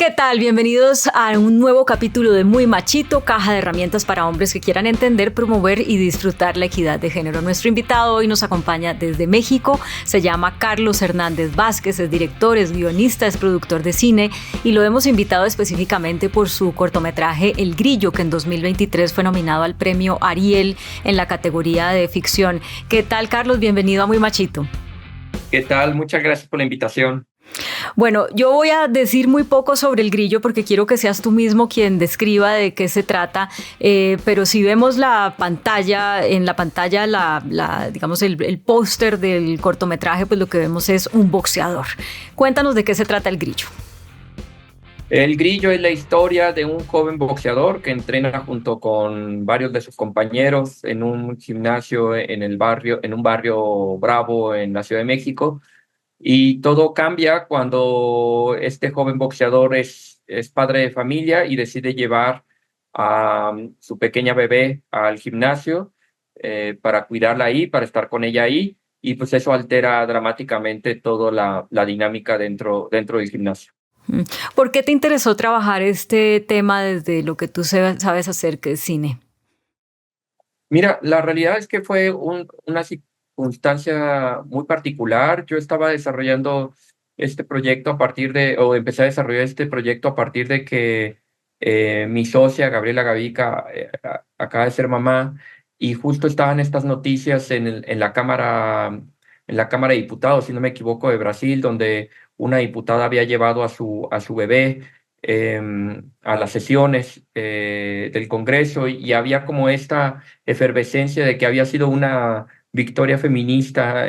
¿Qué tal? Bienvenidos a un nuevo capítulo de Muy Machito, caja de herramientas para hombres que quieran entender, promover y disfrutar la equidad de género. Nuestro invitado hoy nos acompaña desde México, se llama Carlos Hernández Vázquez, es director, es guionista, es productor de cine y lo hemos invitado específicamente por su cortometraje El Grillo, que en 2023 fue nominado al premio Ariel en la categoría de ficción. ¿Qué tal, Carlos? Bienvenido a Muy Machito. ¿Qué tal? Muchas gracias por la invitación. Bueno, yo voy a decir muy poco sobre El Grillo porque quiero que seas tú mismo quien describa de qué se trata, pero si vemos la pantalla, en la pantalla digamos el póster del cortometraje, pues lo que vemos es un boxeador. Cuéntanos de qué se trata El Grillo. El Grillo es la historia de un joven boxeador que entrena junto con varios de sus compañeros en un gimnasio en un barrio bravo en la Ciudad de México. Y todo cambia cuando este joven boxeador es padre de familia y decide llevar a su pequeña bebé al gimnasio para cuidarla ahí, para estar con ella ahí. Y pues eso altera dramáticamente toda la dinámica dentro del gimnasio. ¿Por qué te interesó trabajar este tema desde lo que tú sabes hacer, que es cine? Mira, la realidad es que fue una circunstancia muy particular. Yo estaba desarrollando este proyecto empecé a desarrollar este proyecto a partir de que mi socia, Gabriela Gavica, acaba de ser mamá y justo estaban estas noticias en la Cámara de Diputados, si no me equivoco, de Brasil, donde una diputada había llevado a su bebé a las sesiones del Congreso y había como esta efervescencia de que había sido una victoria feminista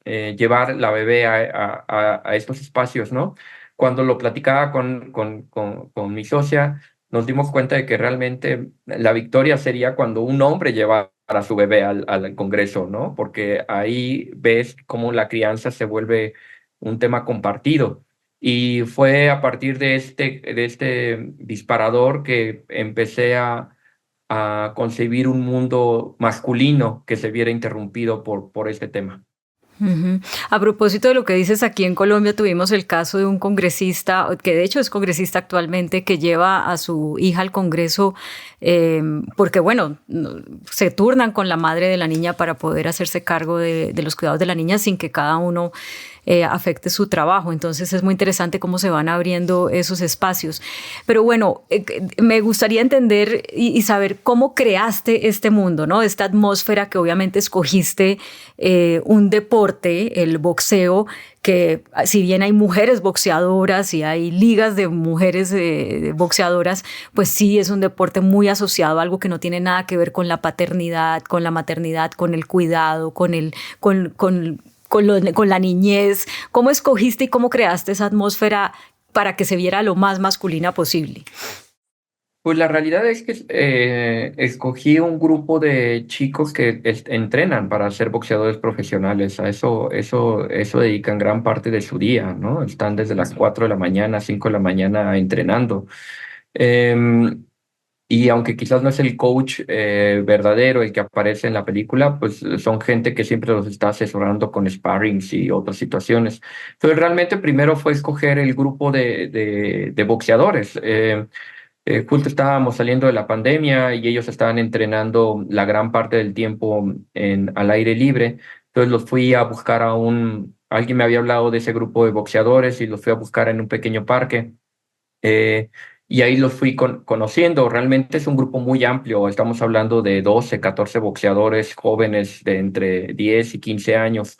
llevar la bebé a estos espacios, ¿no? Cuando lo platicaba con mi socia, nos dimos cuenta de que realmente la victoria sería cuando un hombre llevara a su bebé al Congreso, ¿no? Porque ahí ves cómo la crianza se vuelve un tema compartido. Y fue a partir de este disparador que empecé a concebir un mundo masculino que se viera interrumpido por este tema. Uh-huh. A propósito de lo que dices, aquí en Colombia tuvimos el caso de un congresista, que de hecho es congresista actualmente, que lleva a su hija al Congreso porque, bueno, se turnan con la madre de la niña para poder hacerse cargo de los cuidados de la niña sin que cada uno afecte su trabajo. Entonces es muy interesante cómo se van abriendo esos espacios. Pero bueno, me gustaría entender y saber cómo creaste este mundo, ¿no? Esta atmósfera que obviamente escogiste, un deporte, el boxeo, que si bien hay mujeres boxeadoras y hay ligas de mujeres boxeadoras, pues sí es un deporte muy asociado a algo que no tiene nada que ver con la paternidad, con la maternidad, con el cuidado, con la niñez. ¿Cómo escogiste y cómo creaste esa atmósfera para que se viera lo más masculina posible? Pues la realidad es que escogí un grupo de chicos que entrenan para ser boxeadores profesionales. Eso dedican gran parte de su día, ¿no? Están desde las 4 de la mañana, 5 de la mañana entrenando. Em, y aunque quizás no es el coach verdadero el que aparece en la película, pues son gente que siempre los está asesorando con sparrings y otras situaciones. Entonces realmente primero fue escoger el grupo de boxeadores. Justo estábamos saliendo de la pandemia y ellos estaban entrenando la gran parte del tiempo al aire libre. Entonces los fui a buscar alguien me había hablado de ese grupo de boxeadores y los fui a buscar en un pequeño parque. Eh, y ahí los fui conociendo. Realmente es un grupo muy amplio. Estamos hablando de 12, 14 boxeadores jóvenes de entre 10 y 15 años.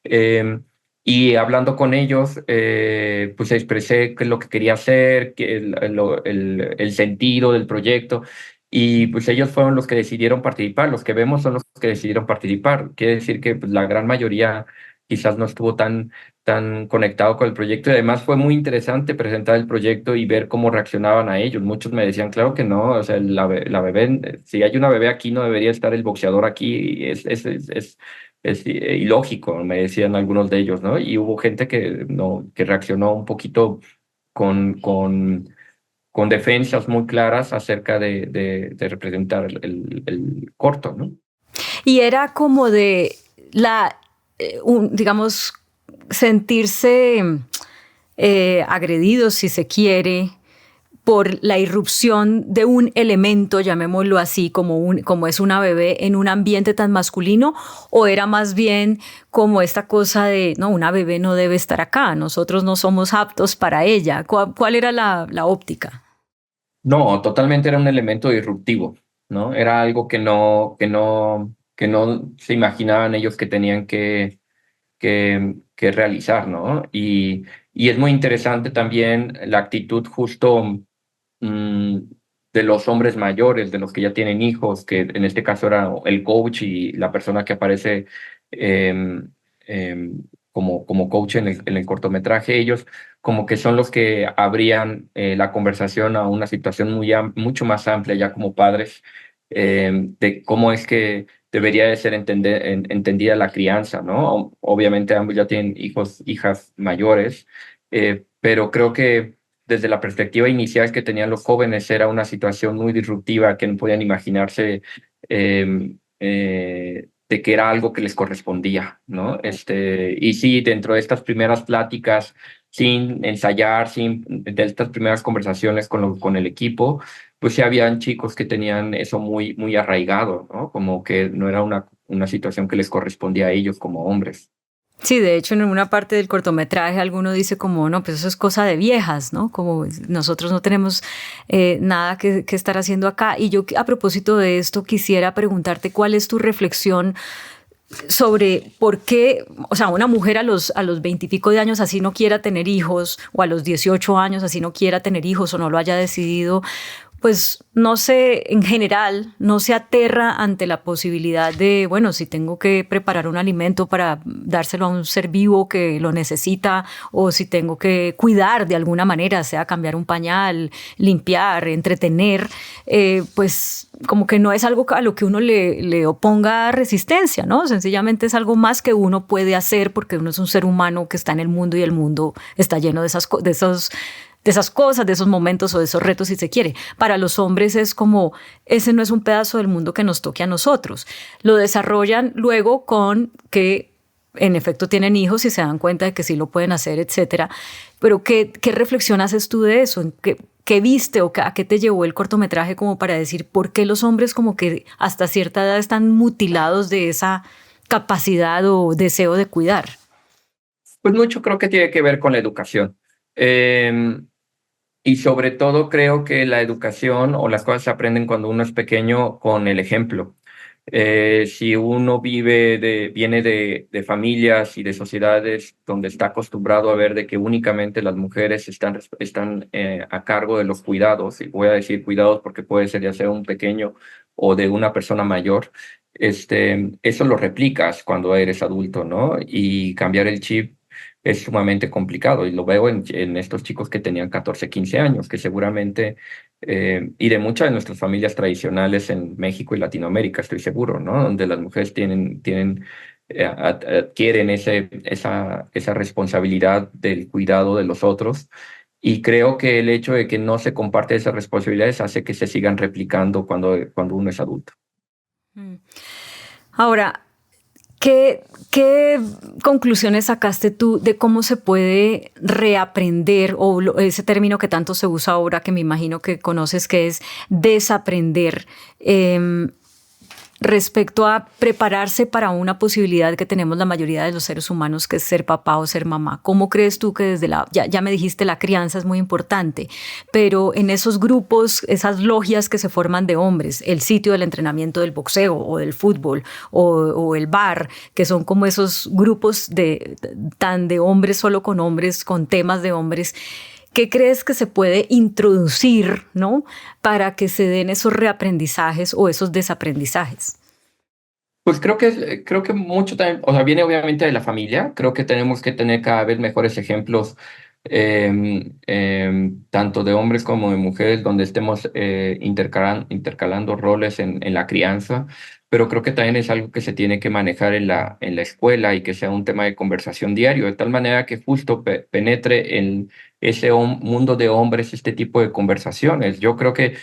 Eh, y hablando con ellos, pues expresé qué es lo que quería hacer, el sentido del proyecto. Y pues ellos fueron los que decidieron participar. Los que vemos son los que decidieron participar. Quiere decir que pues, la gran mayoría quizás no estuvo tan conectado con el proyecto y además fue muy interesante presentar el proyecto y ver cómo reaccionaban a ellos. Muchos me decían, claro que no, o sea, la bebé, si hay una bebé aquí, no debería estar el boxeador aquí, es ilógico, me decían algunos de ellos, ¿no? Y hubo gente que reaccionó un poquito con, con, con defensas muy claras acerca de representar el corto, ¿no? Y era como de digamos, sentirse agredidos, si se quiere, por la irrupción de un elemento, llamémoslo así, como es una bebé en un ambiente tan masculino, o era más bien como esta cosa de, no, una bebé no debe estar acá, nosotros no somos aptos para ella? ¿Cuál era la óptica? No, totalmente era un elemento disruptivo, ¿no? Era algo que no se imaginaban ellos que tenían que realizar, ¿no? Y es muy interesante también la actitud justo mm, de los hombres mayores, de los que ya tienen hijos, que en este caso era el coach y la persona que aparece em, em, como coach en el cortometraje. Ellos como que son los que abrían la conversación a una situación mucho más amplia ya como padres, de cómo es que debería de ser entendida la crianza, ¿no? Obviamente ambos ya tienen hijos, hijas mayores, pero creo que desde la perspectiva inicial que tenían los jóvenes era una situación muy disruptiva que no podían imaginarse, de que era algo que les correspondía, ¿no? Y sí, dentro de estas primeras pláticas, sin ensayar, de estas primeras conversaciones con el equipo, pues sí habían chicos que tenían eso muy, muy arraigado, ¿no? Como que no era una situación que les correspondía a ellos como hombres. Sí, de hecho en una parte del cortometraje alguno dice como, no, pues eso es cosa de viejas, ¿no? Como nosotros no tenemos nada que estar haciendo acá. Y yo a propósito de esto quisiera preguntarte cuál es tu reflexión sobre por qué, o sea, una mujer a los 20 y pico de años así no quiera tener hijos, o a los 18 años así no quiera tener hijos o no lo haya decidido, pues no sé, en general, no se aterra ante la posibilidad de, bueno, si tengo que preparar un alimento para dárselo a un ser vivo que lo necesita, o si tengo que cuidar de alguna manera, sea cambiar un pañal, limpiar, entretener, pues como que no es algo a lo que uno le oponga resistencia, ¿no? Sencillamente es algo más que uno puede hacer porque uno es un ser humano que está en el mundo y el mundo está lleno de esas cosas, de esos momentos o de esos retos, si se quiere. Para los hombres es como, ese no es un pedazo del mundo que nos toque a nosotros. Lo desarrollan luego con que en efecto tienen hijos y se dan cuenta de que sí lo pueden hacer, etcétera. Pero ¿qué reflexión haces tú de eso? ¿Qué viste o a qué te llevó el cortometraje como para decir por qué los hombres como que hasta cierta edad están mutilados de esa capacidad o deseo de cuidar? Pues mucho creo que tiene que ver con la educación. Y sobre todo creo que la educación o las cosas se aprenden cuando uno es pequeño con el ejemplo. Si uno viene de familias y de sociedades donde está acostumbrado a ver de que únicamente las mujeres están a cargo de los cuidados, y voy a decir cuidados porque puede ser ya sea un pequeño o de una persona mayor, eso lo replicas cuando eres adulto, ¿no? Y cambiar el chip es sumamente complicado y lo veo en estos chicos que tenían 14, 15 años, que seguramente, y de muchas de nuestras familias tradicionales en México y Latinoamérica, estoy seguro, ¿no? Donde las mujeres adquieren esa responsabilidad del cuidado de los otros. Y creo que el hecho de que no se comparte esas responsabilidades hace que se sigan replicando cuando uno es adulto. Mm. Ahora, ¿qué conclusiones sacaste tú de cómo se puede reaprender, o ese término que tanto se usa ahora, que me imagino que conoces, que es desaprender, respecto a prepararse para una posibilidad que tenemos la mayoría de los seres humanos, que es ser papá o ser mamá? ¿Cómo crees tú que desde ya me dijiste, la crianza es muy importante, pero en esos grupos, esas logias que se forman de hombres, el sitio del entrenamiento del boxeo o del fútbol o el bar, que son como esos grupos tan de hombres, solo con hombres, con temas de hombres, ¿qué crees que se puede introducir, ¿no?, para que se den esos reaprendizajes o esos desaprendizajes? Pues creo que mucho también, o sea, viene obviamente de la familia. Creo que tenemos que tener cada vez mejores ejemplos, tanto de hombres como de mujeres, donde estemos intercalando roles en la crianza. Pero creo que también es algo que se tiene que manejar en la escuela y que sea un tema de conversación diario, de tal manera que justo penetre en ese mundo de hombres este tipo de conversaciones. Yo creo que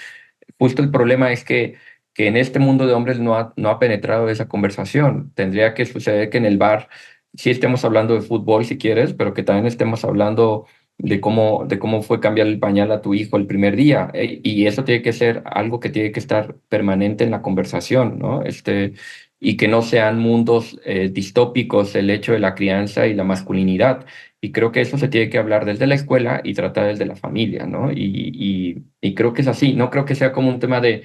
justo el problema es que en este mundo de hombres no ha penetrado esa conversación. Tendría que suceder que en el bar sí estemos hablando de fútbol si quieres, pero que también estemos hablando de cómo fue cambiar el pañal a tu hijo el primer día. Y eso tiene que ser algo que tiene que estar permanente en la conversación, ¿no? Y que no sean mundos distópicos el hecho de la crianza y la masculinidad. Y creo que eso se tiene que hablar desde la escuela y tratar desde la familia, ¿no? Y creo que es así, no creo que sea como un tema de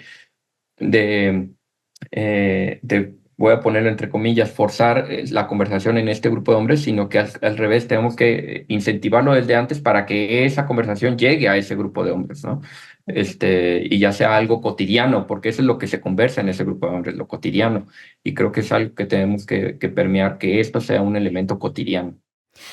voy a ponerlo entre comillas, forzar la conversación en este grupo de hombres, sino que al revés tenemos que incentivarlo desde antes para que esa conversación llegue a ese grupo de hombres, ¿no? Y ya sea algo cotidiano, porque eso es lo que se conversa en ese grupo de hombres, lo cotidiano. Y creo que es algo que tenemos que permear, que esto sea un elemento cotidiano.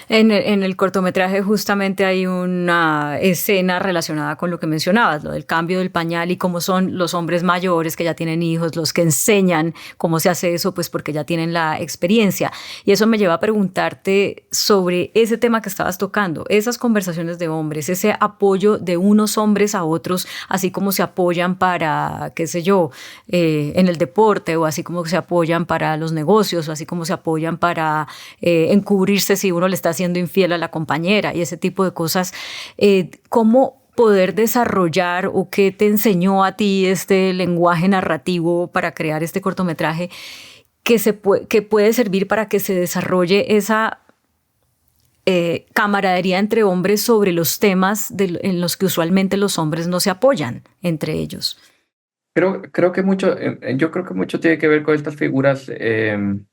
En el cortometraje justamente hay una escena relacionada con lo que mencionabas, lo del cambio del pañal y cómo son los hombres mayores que ya tienen hijos los que enseñan cómo se hace eso, pues porque ya tienen la experiencia. Y eso me lleva a preguntarte sobre ese tema que estabas tocando, esas conversaciones de hombres, ese apoyo de unos hombres a otros, así como se apoyan para, qué sé yo, en el deporte, o así como se apoyan para los negocios, o así como se apoyan para encubrirse si uno le está siendo infiel a la compañera y ese tipo de cosas. ¿Cómo poder desarrollar o qué te enseñó a ti este lenguaje narrativo para crear este cortometraje que puede servir para que se desarrolle esa camaradería entre hombres sobre los temas en los que usualmente los hombres no se apoyan entre ellos? Creo que mucho, yo creo que mucho tiene que ver con estas figuras de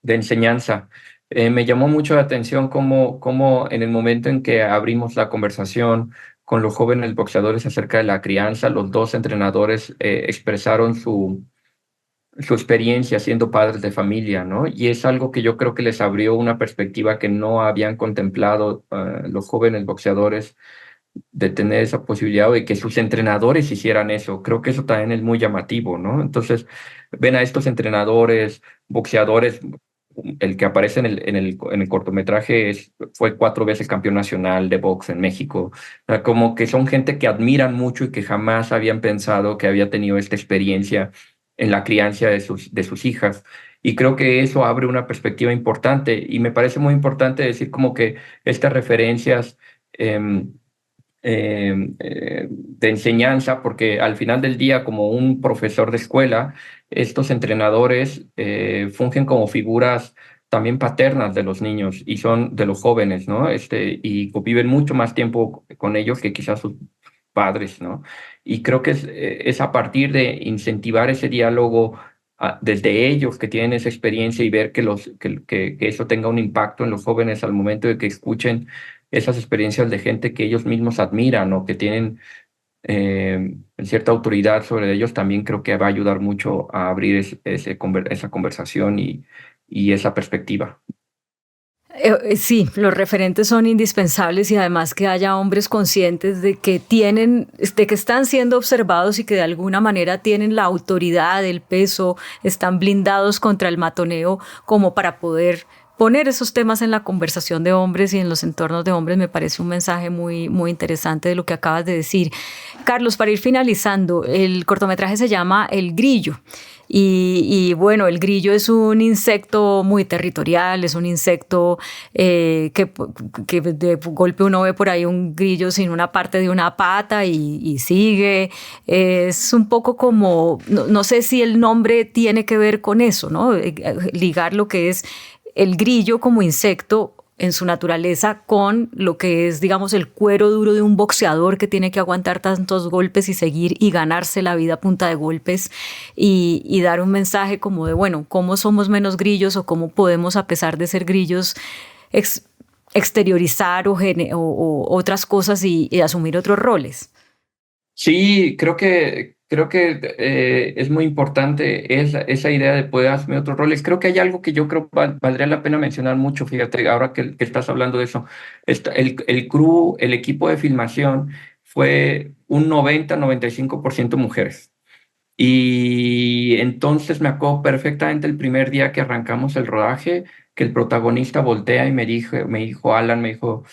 enseñanza. Me llamó mucho la atención cómo en el momento en que abrimos la conversación con los jóvenes boxeadores acerca de la crianza, los dos entrenadores expresaron su experiencia siendo padres de familia, ¿no? Y es algo que yo creo que les abrió una perspectiva que no habían contemplado los jóvenes boxeadores de tener esa posibilidad o de que sus entrenadores hicieran eso. Creo que eso también es muy llamativo, ¿no? Entonces, ven a estos entrenadores, boxeadores, el que aparece en el cortometraje fue 4 veces campeón nacional de box en México. O sea, como que son gente que admiran mucho y que jamás habían pensado que había tenido esta experiencia en la crianza de sus hijas. Y creo que eso abre una perspectiva importante y me parece muy importante decir como que estas referencias de enseñanza, porque al final del día, como un profesor de escuela, estos entrenadores fungen como figuras también paternas de los niños y son de los jóvenes, ¿no? Y viven mucho más tiempo con ellos que quizás sus padres, ¿no? Y creo que es a partir de incentivar ese diálogo desde ellos que tienen esa experiencia y ver que eso tenga un impacto en los jóvenes al momento de que escuchen esas experiencias de gente que ellos mismos admiran o que tienen cierta autoridad sobre ellos, también creo que va a ayudar mucho a abrir esa conversación y esa perspectiva. Sí, los referentes son indispensables y además que haya hombres conscientes de que están siendo observados y que de alguna manera tienen la autoridad, el peso, están blindados contra el matoneo como para poder poner esos temas en la conversación de hombres y en los entornos de hombres. Me parece un mensaje muy, muy interesante de lo que acabas de decir. Carlos, para ir finalizando, el cortometraje se llama El Grillo. Bueno, el grillo es un insecto muy territorial, es un insecto que de golpe uno ve por ahí un grillo sin una parte de una pata y sigue. Es un poco como, no sé si el nombre tiene que ver con eso, ¿no? Ligar lo que es el grillo como insecto en su naturaleza con lo que es, digamos, el cuero duro de un boxeador que tiene que aguantar tantos golpes y seguir y ganarse la vida a punta de golpes y dar un mensaje como de, bueno, cómo somos menos grillos o cómo podemos, a pesar de ser grillos, exteriorizar o otras cosas y asumir otros roles. Sí, creo que es muy importante esa idea de poder asumir otros roles. Creo que hay algo que yo creo valdría la pena mencionar mucho, fíjate, ahora que estás hablando de eso. El crew, el equipo de filmación fue un 90-95% mujeres. Y entonces me acuerdo perfectamente el primer día que arrancamos el rodaje, que el protagonista voltea y me dijo Alan, me dijo,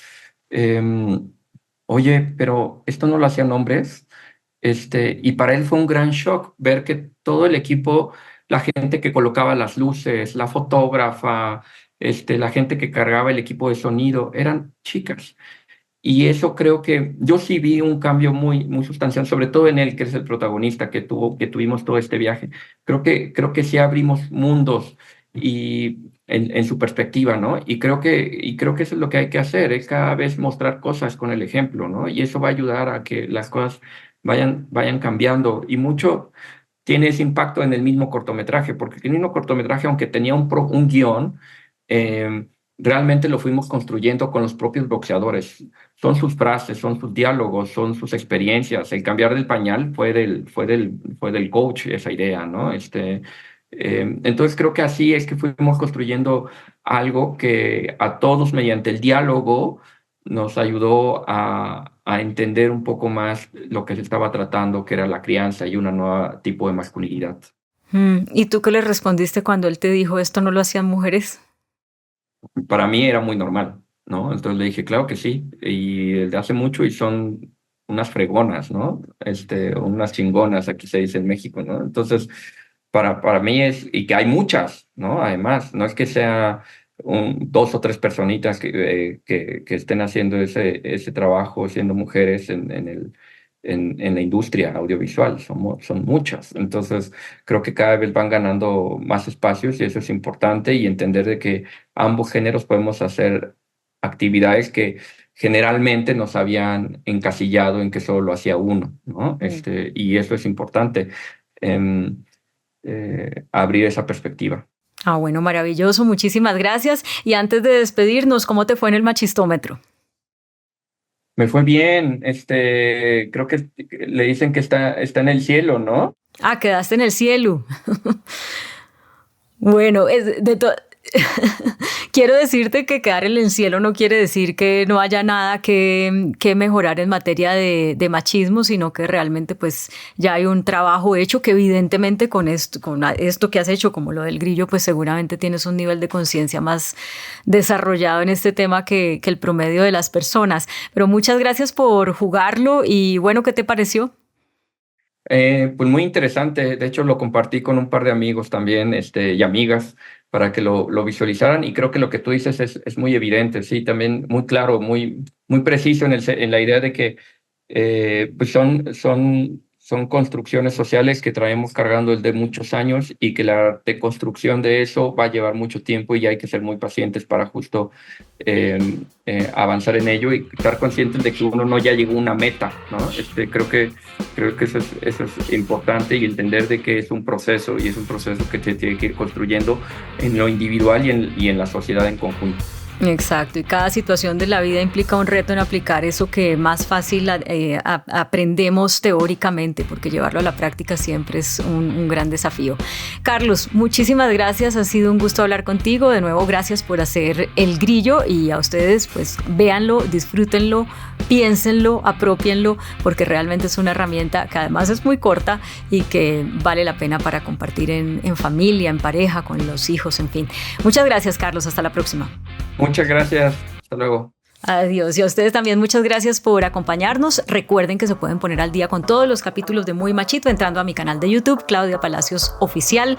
em, oye, pero esto no lo hacían hombres. Y para él fue un gran shock ver que todo el equipo, la gente que colocaba las luces, la fotógrafa, la gente que cargaba el equipo de sonido, eran chicas. Y eso creo que yo sí vi un cambio muy sustancial, sobre todo en él, que es el protagonista que tuvimos todo este viaje. Creo que sí abrimos mundos y en su perspectiva, ¿no? Y creo que eso es lo que hay que hacer, es cada vez mostrar cosas con el ejemplo, ¿no? Y eso va a ayudar a que las cosas vayan cambiando. Y mucho tiene ese impacto en el mismo cortometraje, porque el mismo cortometraje, aunque tenía un guión, eh, realmente lo fuimos construyendo con los propios boxeadores. Son sus frases, son sus diálogos, son sus experiencias. El cambiar del pañal fue del coach, esa idea, ¿no? Entonces creo que así es que fuimos construyendo algo que a todos mediante el diálogo nos ayudó a entender un poco más lo que se estaba tratando, que era la crianza y un nuevo tipo de masculinidad. ¿Y tú qué le respondiste cuando él te dijo esto no lo hacían mujeres? Para mí era muy normal, ¿no? Entonces le dije, claro que sí, y desde hace mucho y son unas fregonas, ¿no? Unas chingonas, aquí se dice en México, ¿no? Entonces, para mí y que hay muchas, ¿no? Además, no es que sea dos o tres personitas que estén haciendo ese trabajo, siendo mujeres en la industria audiovisual, son muchas. Entonces, creo que cada vez van ganando más espacios y eso es importante y entender de que ambos géneros podemos hacer actividades que generalmente nos habían encasillado en que solo lo hacía uno, ¿no? Y eso es importante, em, abrir esa perspectiva. Bueno, maravilloso, muchísimas gracias. Y antes de despedirnos, ¿cómo te fue en el machistómetro? Me fue bien, creo que le dicen que está en el cielo, ¿no? Quedaste en el cielo. Bueno, quiero decirte que quedar en el cielo no quiere decir que no haya nada que mejorar en materia de machismo, sino que realmente pues ya hay un trabajo hecho que evidentemente con esto que has hecho, como lo del grillo, pues seguramente tienes un nivel de conciencia más desarrollado en este tema que el promedio de las personas. Pero muchas gracias por jugarlo y bueno, ¿qué te pareció? Pues muy interesante. De hecho, lo compartí con un par de amigos también, y amigas, para que lo visualizaran. Y creo que lo que tú dices es muy evidente, sí, también muy claro, muy preciso en la idea de que pues son construcciones sociales que traemos cargando desde muchos años y que la deconstrucción de eso va a llevar mucho tiempo y hay que ser muy pacientes para justo avanzar en ello y estar conscientes de que uno no ya llegó a una meta, ¿no? Creo que eso es importante y entender de que es un proceso y es un proceso que se tiene que ir construyendo en lo individual y en la sociedad en conjunto. Exacto, y cada situación de la vida implica un reto en aplicar eso que más fácil aprendemos teóricamente, porque llevarlo a la práctica siempre es un gran desafío. Carlos, muchísimas gracias, ha sido un gusto hablar contigo. De nuevo, gracias por hacer El Grillo y a ustedes, pues véanlo, disfrútenlo, piénsenlo, apropienlo, porque realmente es una herramienta que además es muy corta y que vale la pena para compartir en familia, en pareja, con los hijos, en fin. Muchas gracias, Carlos, hasta la próxima. Muchas gracias. Hasta luego. Adiós. Y a ustedes también muchas gracias por acompañarnos. Recuerden que se pueden poner al día con todos los capítulos de Muy Machito entrando a mi canal de YouTube, Claudia Palacios Oficial.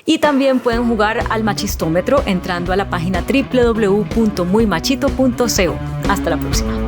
Y también pueden jugar al machistómetro entrando a la página www.muymachito.co. Hasta la próxima.